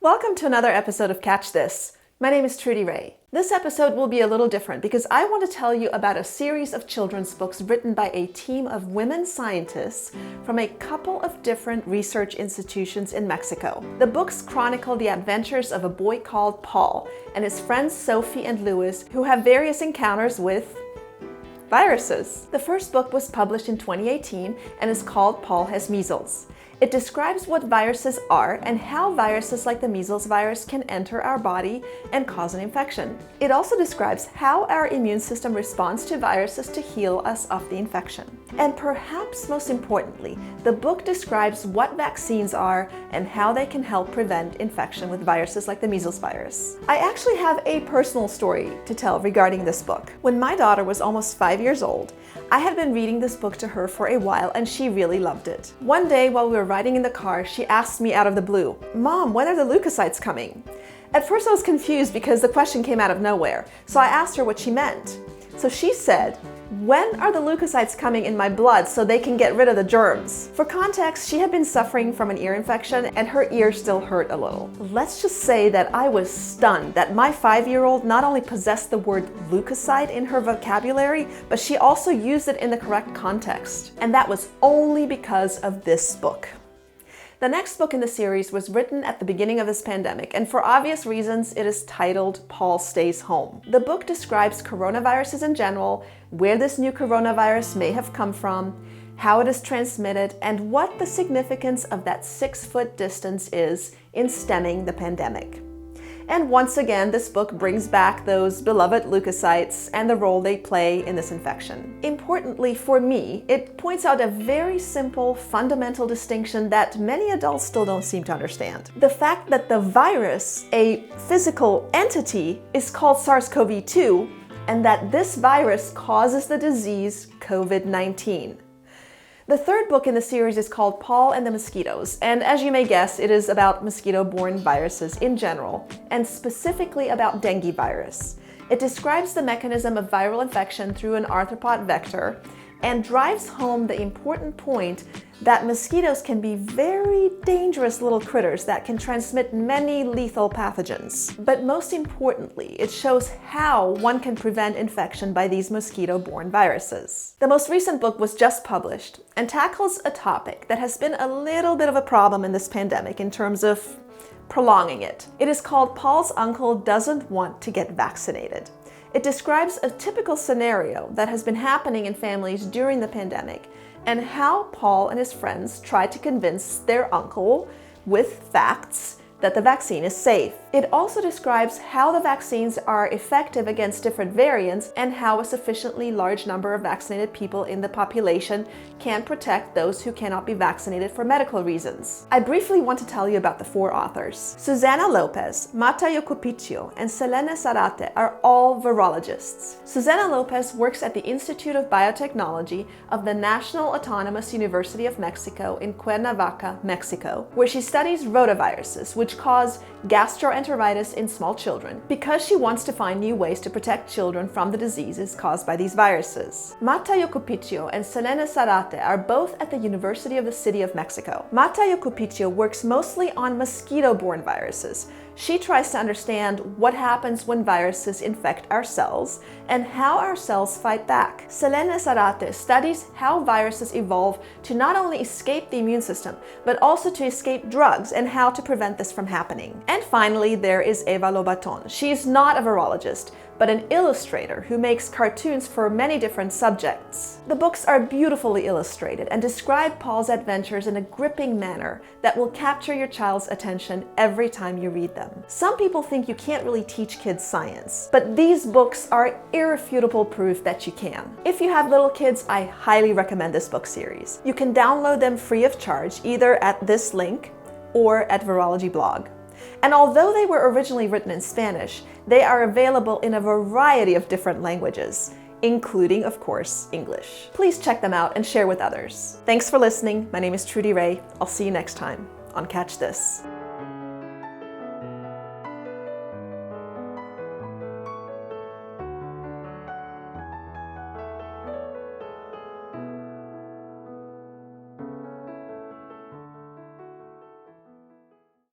Welcome to another episode of Catch This. My name is Trudy Ray. This episode will be a little different because I want to tell you about a series of children's books written by a team of women scientists from a couple of different research institutions in Mexico. The books chronicle the adventures of a boy called Paul and his friends Sophie and Louis, who have various encounters with viruses. The first book was published in 2018 and is called Paul Has Measles. It describes what viruses are and how viruses like the measles virus can enter our body and cause an infection. It also describes how our immune system responds to viruses to heal us of the infection. And perhaps most importantly, the book describes what vaccines are and how they can help prevent infection with viruses like the measles virus. I actually have a personal story to tell regarding this book. When my daughter was almost 5 years old, I had been reading this book to her for a while and she really loved it. One day while we were riding in the car, she asked me out of the blue, "Mom, when are the leukocytes coming?" At first I was confused because the question came out of nowhere, so I asked her what she meant. So she said, "When are the leukocytes coming in my blood so they can get rid of the germs?" For context, she had been suffering from an ear infection and her ear still hurt a little. Let's just say that I was stunned that my 5-year-old not only possessed the word leukocyte in her vocabulary, but she also used it in the correct context. And that was only because of this book. The next book in the series was written at the beginning of this pandemic, and for obvious reasons, it is titled Paul Stays Home. The book describes coronaviruses in general, where this new coronavirus may have come from, how it is transmitted, and what the significance of that 6-foot distance is in stemming the pandemic. And once again, this book brings back those beloved leukocytes and the role they play in this infection. Importantly for me, it points out a very simple, fundamental distinction that many adults still don't seem to understand. The fact that the virus, a physical entity, is called SARS-CoV-2, and that this virus causes the disease COVID-19. The third book in the series is called Paul and the Mosquitoes, and as you may guess, it is about mosquito-borne viruses in general, and specifically about dengue virus. It describes the mechanism of viral infection through an arthropod vector, and drives home the important point that mosquitoes can be very dangerous little critters that can transmit many lethal pathogens. But most importantly, it shows how one can prevent infection by these mosquito-borne viruses. The most recent book was just published and tackles a topic that has been a little bit of a problem in this pandemic in terms of prolonging it. It is called Paul's Uncle Doesn't Want to Get Vaccinated. It describes a typical scenario that has been happening in families during the pandemic and how Paul and his friends tried to convince their uncle with facts that the vaccine is safe. It also describes how the vaccines are effective against different variants and how a sufficiently large number of vaccinated people in the population can protect those who cannot be vaccinated for medical reasons. I briefly want to tell you about the 4 authors. Susana Lopez, Marta Yocupicio, and Selene Zarate are all virologists. Susana Lopez works at the Institute of Biotechnology of the National Autonomous University of Mexico in Cuernavaca, Mexico, where she studies rotaviruses, which cause gastroenteritis in small children, because she wants to find new ways to protect children from the diseases caused by these viruses. Marta Yocupicio and Selene Zarate are both at the University of the City of Mexico. Marta Yocupicio works mostly on mosquito-borne viruses. She tries to understand what happens when viruses infect our cells and how our cells fight back. Selene Zarate studies how viruses evolve to not only escape the immune system, but also to escape drugs and how to prevent this from happening. And finally, there is Eva Lobaton. She is not a virologist, but an illustrator who makes cartoons for many different subjects. The books are beautifully illustrated and describe Paul's adventures in a gripping manner that will capture your child's attention every time you read them. Some people think you can't really teach kids science, but these books are irrefutable proof that you can. If you have little kids, I highly recommend this book series. You can download them free of charge either at this link or at Virology blog. And although they were originally written in Spanish, they are available in a variety of different languages, including, of course, English. Please check them out and share with others. Thanks for listening. My name is Trudy Ray. I'll see you next time on Catch This.